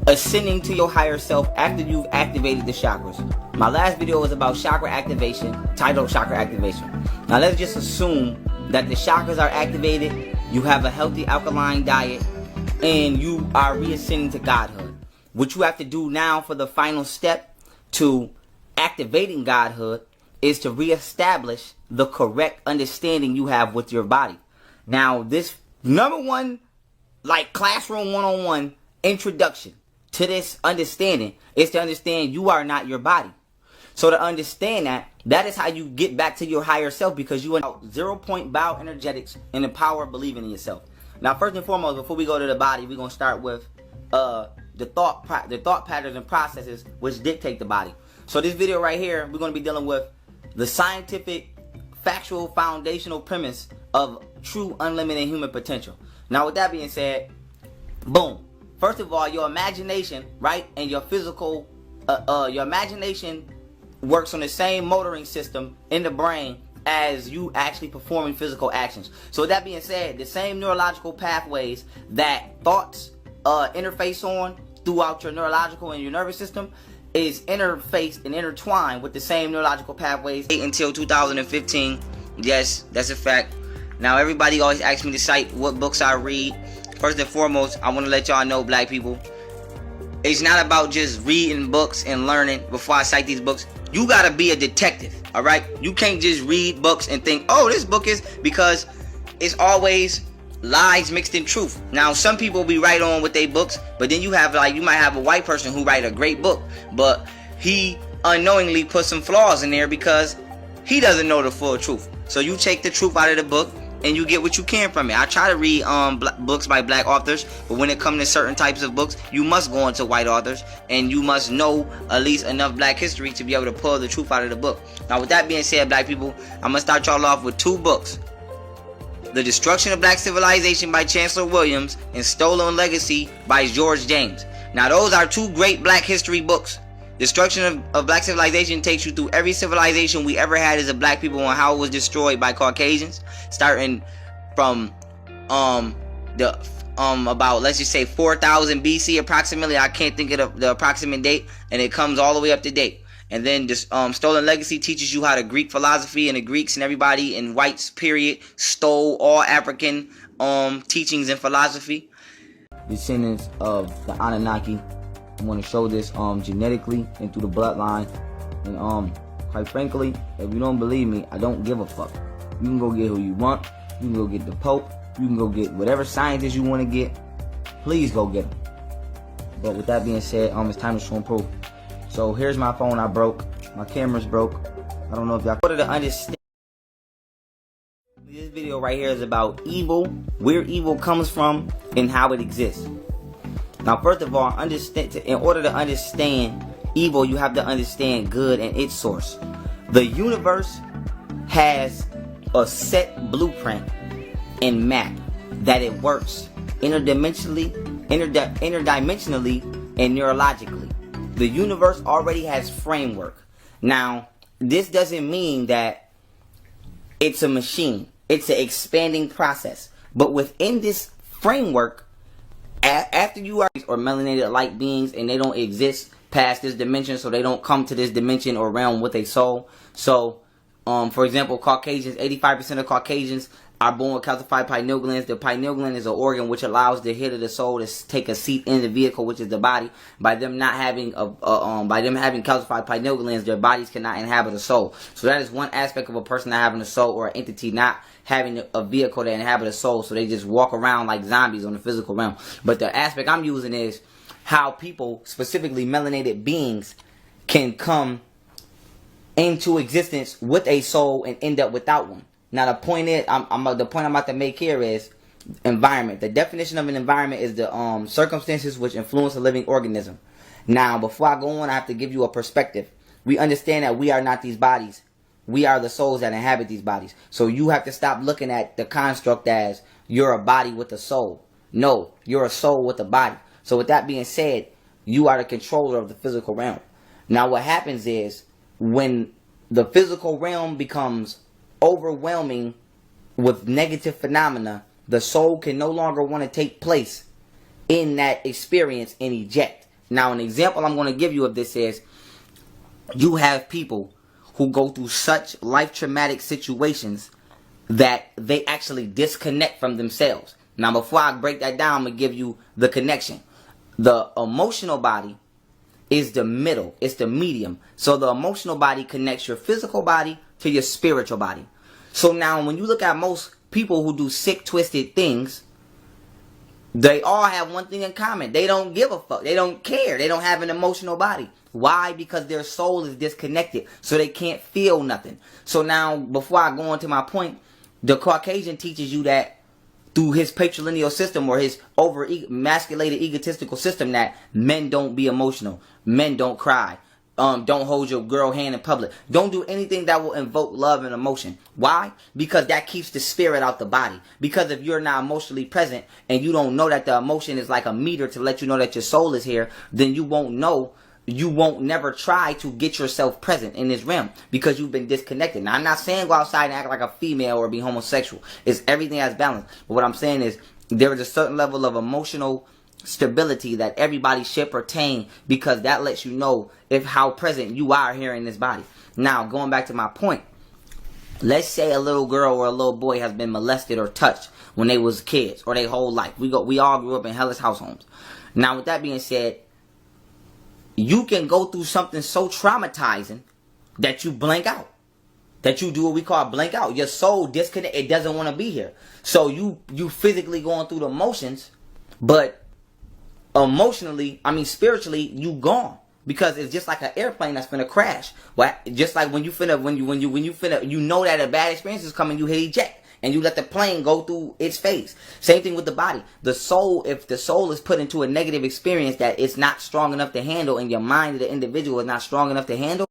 ascending to your higher self after you've activated the chakras. My last video was about chakra activation, titled Chakra Activation. Now let's just assume that the chakras are activated, you have a healthy alkaline diet, and you are reascending to godhood. What you have to do now for the final step to activating godhood is to reestablish the correct understanding you have with your body. Now, this number one, like classroom 101 introduction to this understanding is to understand you are not your body. So to understand that is how you get back to your higher self, because you are 0-point bioenergetics and the power of believing in yourself. Now, first and foremost, before we go to the body, we're going to start with the thought patterns and processes which dictate the body. So this video right here, we're going to be dealing with the scientific, factual, foundational premise of true unlimited human potential. Now, with that being said, boom. First of all, your imagination, right, and your physical, your imagination works on the same motoring system in the brain as you actually performing physical actions. So with that being said, the same neurological pathways that thoughts interface on throughout your neurological and your nervous system is interfaced and intertwined with the same neurological pathways until 2015. Yes, that's a fact. Now, everybody always asks me to cite what books I read. First and foremost, I want to let y'all know, black people, it's not about just reading books and learning before I cite these books. You gotta be a detective, alright? You can't just read books and think, oh, this book is, because it's always lies mixed in truth. Now, some people be right on with their books, but then you have, like, you might have a white person who write a great book, but he unknowingly put some flaws in there because he doesn't know the full truth. So you take the truth out of the book and you get what you can from it. I try to read books by black authors, but when it comes to certain types of books, you must go into white authors, and you must know at least enough black history to be able to pull the truth out of the book. Now, with that being said, black people, I'm gonna start y'all off with two books: The Destruction of Black Civilization by Chancellor Williams and Stolen Legacy by George James. Now, those are two great black history books. Destruction of Black Civilization takes you through every civilization we ever had as a black people and how it was destroyed by Caucasians, starting from about, let's just say, 4000 BC approximately. I can't think of the approximate date, and it comes all the way up to date. And then this Stolen Legacy teaches you how the Greek philosophy and the Greeks and everybody in whites period stole all African teachings and philosophy. Descendants of the Anunnaki. I want to show this genetically and through the bloodline. And quite frankly, if you don't believe me, I don't give a fuck. You can go get who you want. You can go get the Pope. You can go get whatever scientist you want to get. Please go get them. But with that being said, it's time to show and prove. So here's my phone I broke. My camera's broke. I don't know if y'all order to understand. This video right here is about evil, where evil comes from, and how it exists. Now, first of all, in order to understand evil, you have to understand good and its source. The universe has a set blueprint and map that it works interdimensionally and neurologically. The universe already has framework. Now, this doesn't mean that it's a machine. It's an expanding process. But within this framework, after you are melanated light beings and they don't exist past this dimension, so they don't come to this dimension or realm with a soul. So, for example, Caucasians, 85% of Caucasians are born with calcified pineal glands. The pineal gland is an organ which allows the head of the soul to take a seat in the vehicle, which is the body. By them not having having calcified pineal glands, their bodies cannot inhabit a soul. So that is one aspect of a person not having a soul, or an entity not having a vehicle to inhabit a soul. So they just walk around like zombies on the physical realm. But the aspect I'm using is how people, specifically melanated beings, can come into existence with a soul and end up without one. Now, the point I'm about to make here is environment. The definition of an environment is the circumstances which influence a living organism. Now, before I go on, I have to give you a perspective. We understand that we are not these bodies. We are the souls that inhabit these bodies. So you have to stop looking at the construct as you're a body with a soul. No, you're a soul with a body. So with that being said, you are the controller of the physical realm. Now, what happens is when the physical realm becomes overwhelming with negative phenomena, the soul can no longer want to take place in that experience and eject. Now, an example I'm going to give you of this is, you have people who go through such life traumatic situations that they actually disconnect from themselves. Now, before I break that down, I'm going to give you the connection. The emotional body is the middle. It's the medium. So the emotional body connects your physical body to your spiritual body. So now when you look at most people who do sick, twisted things, they all have one thing in common. They don't give a fuck. They don't care. They don't have an emotional body. Why? Because their soul is disconnected. So they can't feel nothing. So now, before I go on to my point, the Caucasian teaches you that through his patrilineal system, or his over-emasculated egotistical system, that men don't be emotional. Men don't cry. Don't hold your girl hand in public. Don't do anything that will invoke love and emotion. Why? Because that keeps the spirit out the body. Because if you're not emotionally present and you don't know that the emotion is like a meter to let you know that your soul is here, then you won't know. You won't never try to get yourself present in this realm because you've been disconnected. Now, I'm not saying go outside and act like a female or be homosexual. It's everything that's balanced. But what I'm saying is there is a certain level of emotional stability that everybody should pertain, because that lets you know how present you are here in this body. Now, going back to my point, let's say a little girl or a little boy has been molested or touched when they was kids or their whole life. We all grew up in hellish house homes. Now, with that being said, you can go through something so traumatizing that you blank out. That you do what we call blank out. Your soul disconnect. It doesn't want to be here. So you physically going through the motions, but spiritually, you gone. Because it's just like an airplane that's finna crash. Just like when you know that a bad experience is coming, you hit eject. And you let the plane go through its phase. Same thing with the body. The soul, if the soul is put into a negative experience that it's not strong enough to handle, and your mind of the individual is not strong enough to handle,